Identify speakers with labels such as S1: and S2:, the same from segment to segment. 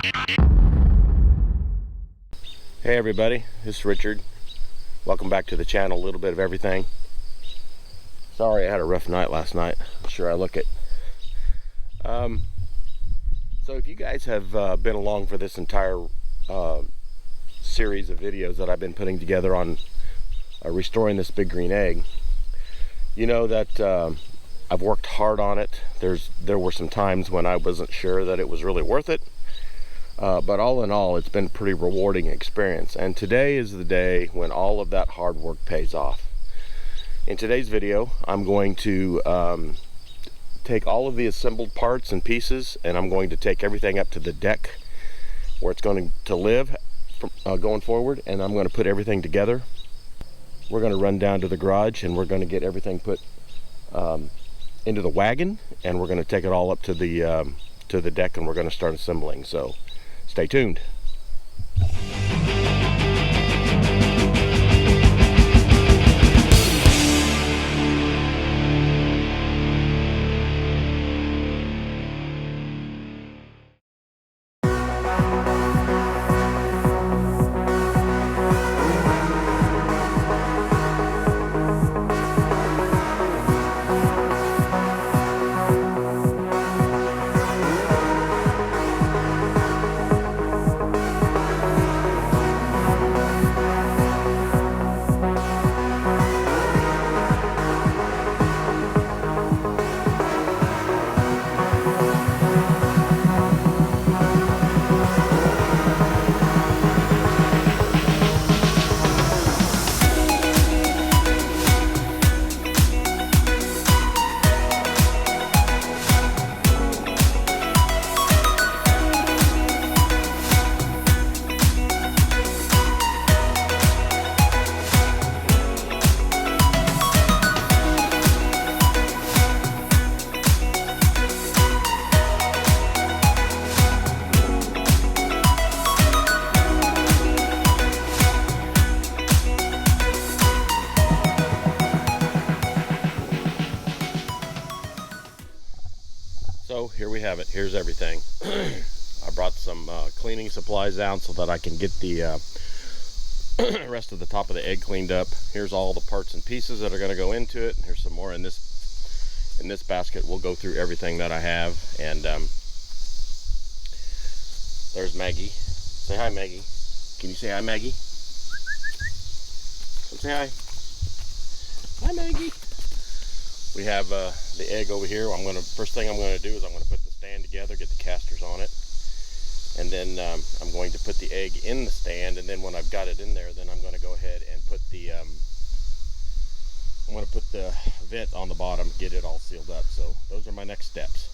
S1: Hey everybody, this is Richard. Welcome back to the channel, a little bit of everything. Sorry I had a rough night last night. I'm sure I look it. So if you guys have been along for this entire series of videos that I've been putting together on restoring this big green egg, you know that I've worked hard on it. There were some times when I wasn't sure that it was really worth it. But all in all, it's been a pretty rewarding experience. And today is the day when all of that hard work pays off. In today's video, I'm going to take all of the assembled parts and pieces, and I'm going to take everything up to the deck where it's going to live going forward, and I'm going to put everything together. We're going to run down to the garage, and we're going to get everything put into the wagon, and we're going to take it all up to the deck, and we're going to start assembling. So stay tuned. So here we have it. Here's everything. I brought some cleaning supplies down so that I can get the rest of the top of the egg cleaned up. Here's all the parts and pieces that are going to go into it. Here's some more in this basket. We'll go through everything that I have. And there's Maggie. Say hi, Maggie. Can you say hi, Maggie? Come say hi. Hi, Maggie. We have the egg over here. First thing I'm going to do is I'm going to put the stand together, get the casters on it, and then I'm going to put the egg in the stand. And then when I've got it in there, then I'm going to go ahead and put the vent on the bottom, get it all sealed up. So those are my next steps.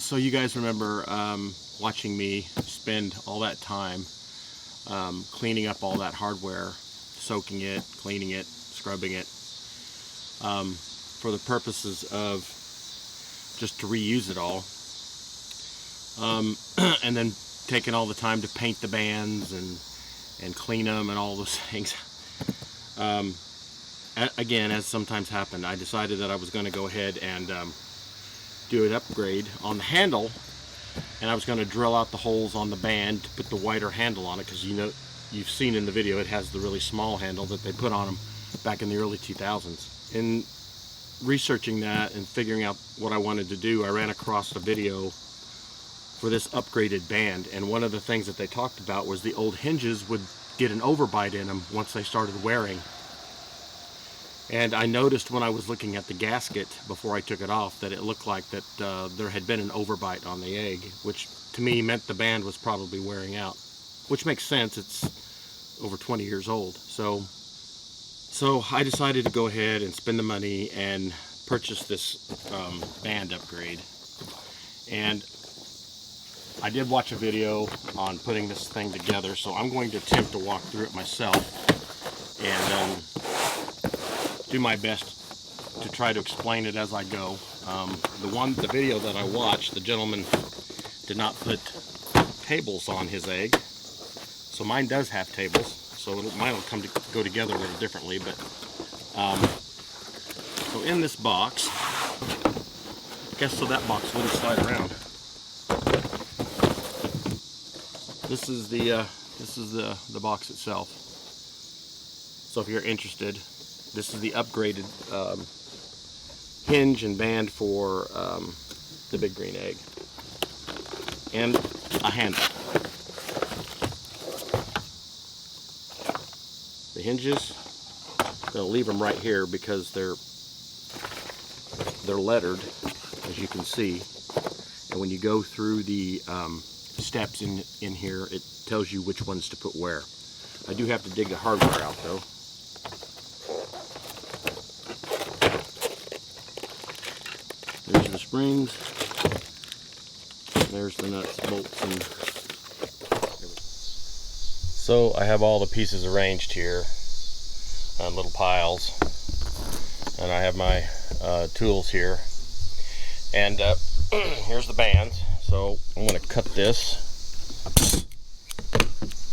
S1: So you guys remember watching me spend all that time cleaning up all that hardware, soaking it, cleaning it, scrubbing it, for the purposes of just to reuse it all, and then taking all the time to paint the bands and clean them and all those things. Again, as sometimes happened, I decided that I was going to go ahead and do an upgrade on the handle, and I was going to drill out the holes on the band to put the wider handle on it, because you know, you've seen in the video it has the really small handle that they put on them back in the early 2000s. In researching that and figuring out what I wanted to do, I ran across a video for this upgraded band, and one of the things that they talked about was the old hinges would get an overbite in them once they started wearing. And I noticed when I was looking at the gasket before I took it off that it looked like that there had been an overbite on the egg, which to me meant the band was probably wearing out. which makes sense. It's over 20 years old. So I decided to go ahead and spend the money and purchase this band upgrade. And I did watch a video on putting this thing together, so I'm going to attempt to walk through it myself and do my best to try to explain it as I go. The video that I watched, the gentleman did not put tables on his egg, so mine does have tables, so mine will go together a little differently. But so in this box, I guess so that box wouldn't slide around. This is the box itself. So if you're interested, this is the upgraded hinge and band for the big green egg, and a handle. The hinges, I'm going to leave them right here because they're lettered, as you can see, and when you go through the steps in here, it tells you which ones to put where. I do have to dig the hardware out though. There's the springs, there's the nuts, bolts, and so I have all the pieces arranged here on little piles, and I have my tools here, and here's the bands. So I'm going to cut this.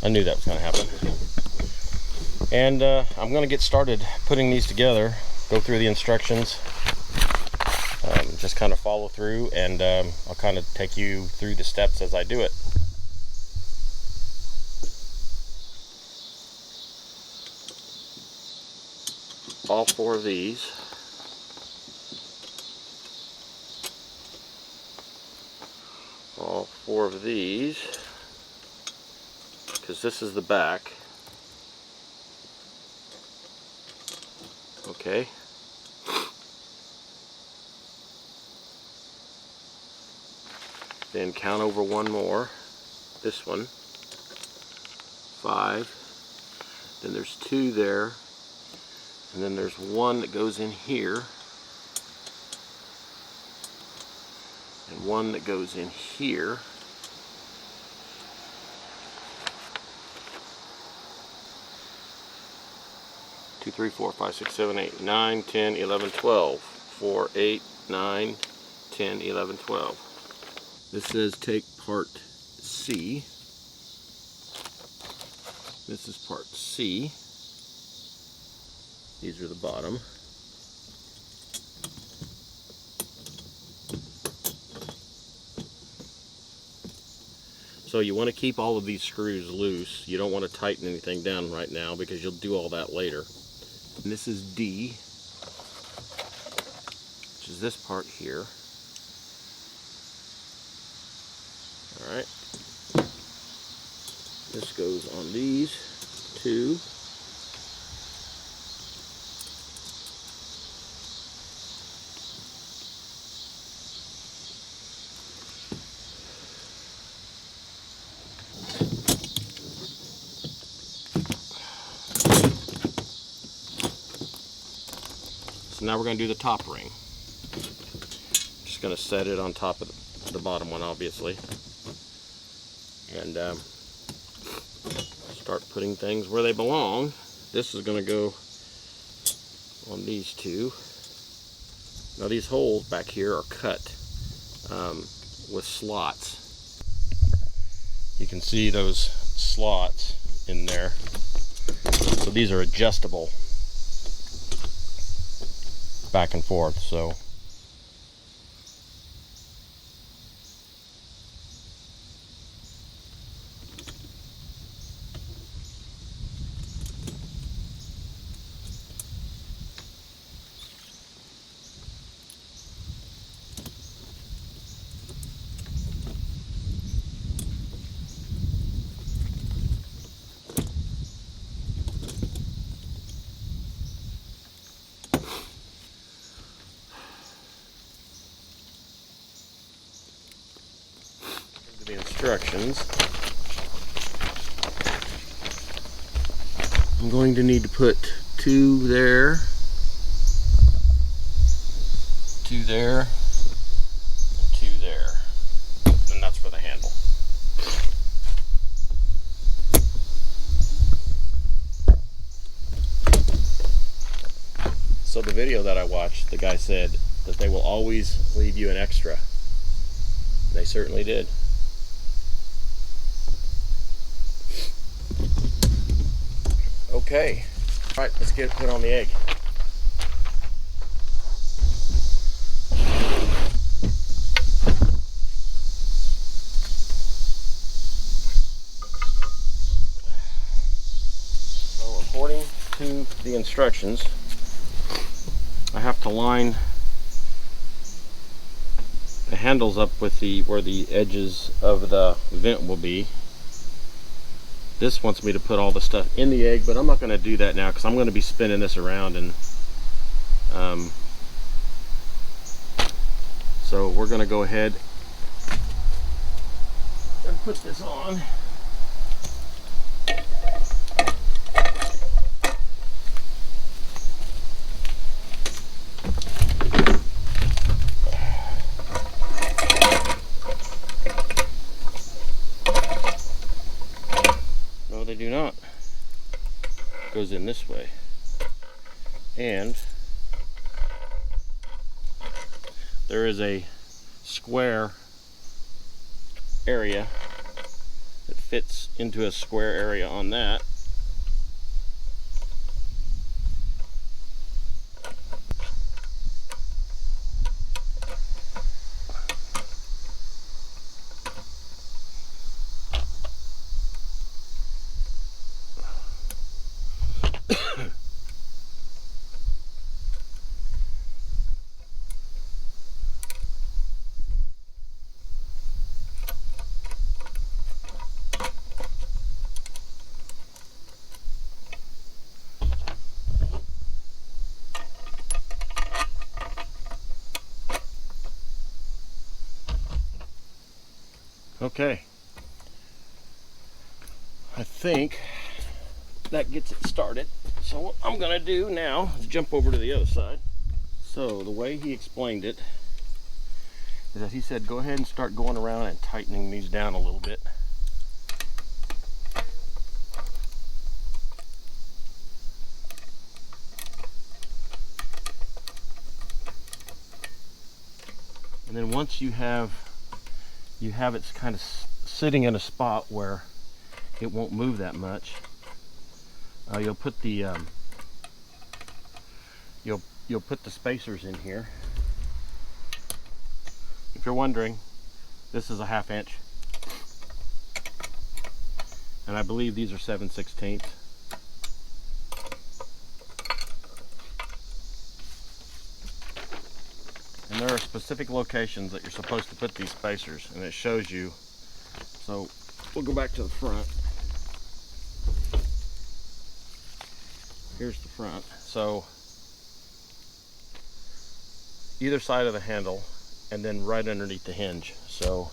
S1: I knew that was going to happen. And I'm going to get started putting these together, go through the instructions, just kind of follow through, and I'll kind of take you through the steps as I do it. All four of these. All four of these, because this is the back. Okay. Then count over one more. This one. 5. Then there's 2 there. And then there's 1 that goes in here. And 1 that goes in here. Two, 3, 4, 5, 6, 7, 8, 9, 10, 11, 12. 4, 8, 9, 10, 11, 12. This says take part C. This is part C. These are the bottom. So you want to keep all of these screws loose. You don't want to tighten anything down right now because you'll do all that later. And this is D, which is this part here. Alright. This goes on these 2. So now we're going to do the top ring. Just going to set it on top of the bottom one, obviously, and start putting things where they belong. This is going to go on these 2. Now these holes back here are cut with slots. You can see those slots in there. So these are adjustable back and forth. So the instructions. I'm going to need to put 2 there, 2 there, and 2 there. And that's for the handle. So the video that I watched, the guy said that they will always leave you an extra. They certainly did. Okay, all right, let's get it put on the egg. So according to the instructions, I have to line the handles up with where the edges of the vent will be. This wants me to put all the stuff in the egg, but I'm not going to do that now because I'm going to be spinning this around, and so we're going to go ahead and put this on. They do not. It goes in this way, and there is a square area that fits into a square area on that. Okay, I think that gets it started. So what I'm gonna do now is jump over to the other side. So the way he explained it is that he said go ahead and start going around and tightening these down a little bit. And then once you have it kind of sitting in a spot where it won't move that much, you'll put the you'll put the spacers in here. If you're wondering, this is a 1/2 inch, and I believe these are 7/16. And there are specific locations that you're supposed to put these spacers, and it shows you. So we'll go back to the front. Here's the front. So either side of the handle, and then right underneath the hinge. So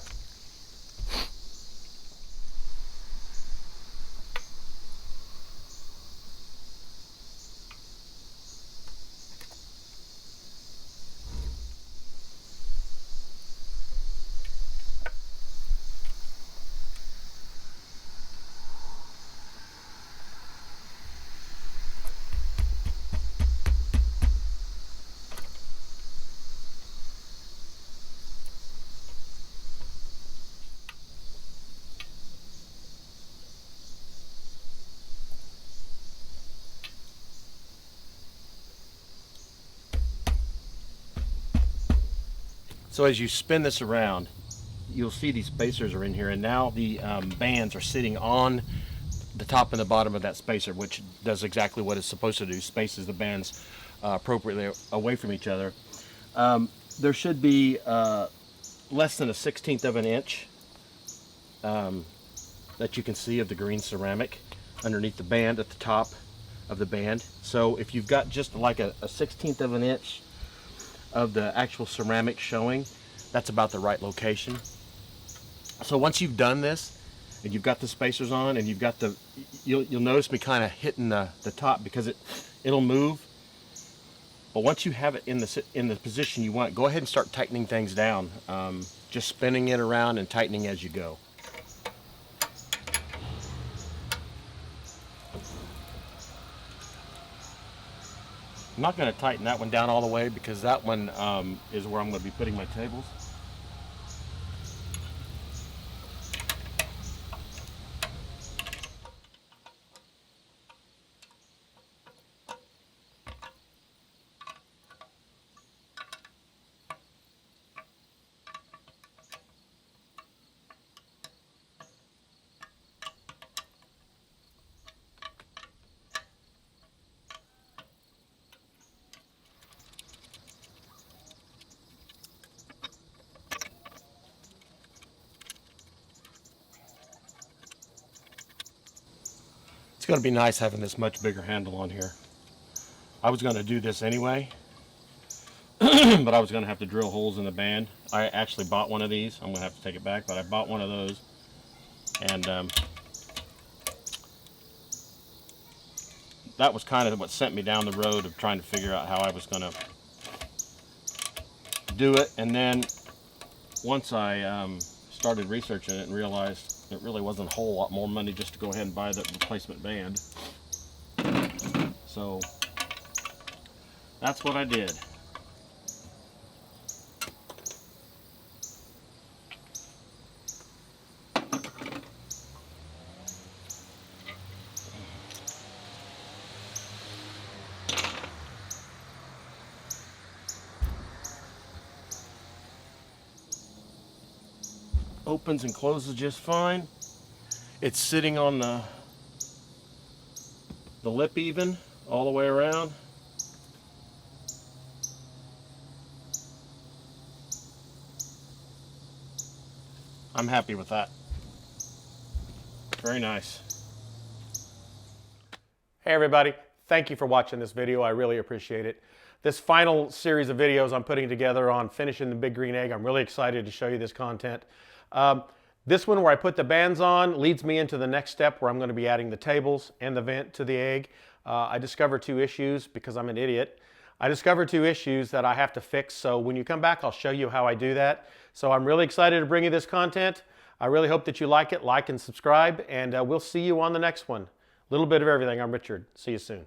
S1: So as you spin this around, you'll see these spacers are in here, and now the bands are sitting on the top and the bottom of that spacer, which does exactly what it's supposed to do, spaces the bands appropriately away from each other. There should be less than a 1/16 of an inch that you can see of the green ceramic underneath the band at the top of the band. So if you've got just like a 1/16 of an inch of the actual ceramic showing, that's about the right location. So once you've done this, and you've got the spacers on, and you've got the, you'll notice me kind of hitting the top because it'll move. But once you have it in the position you want, go ahead and start tightening things down. Just spinning it around and tightening as you go. I'm not going to tighten that one down all the way because that one is where I'm going to be putting my tables. It's going to be nice having this much bigger handle on here. I was going to do this anyway, but I was going to have to drill holes in the band. I actually bought one of these. I'm going to have to take it back, but I bought one of those. And that was kind of what sent me down the road of trying to figure out how I was going to do it. And then once I started researching it and realized it really wasn't a whole lot more money just to go ahead and buy the replacement band. So that's what I did. Opens and closes just fine. It's sitting on the lip even all the way around. I'm happy with that. Very nice. Hey everybody, thank you for watching this video. I really appreciate it. This final series of videos I'm putting together on finishing the big green egg, I'm really excited to show you this content. This one where I put the bands on leads me into the next step where I'm going to be adding the tables and the vent to the egg. I discovered two issues because I'm an idiot. I discovered two issues that I have to fix, so when you come back I'll show you how I do that. So I'm really excited to bring you this content. I really hope that you like it, like and subscribe, and we'll see you on the next one. A little bit of everything. I'm Richard. See you soon.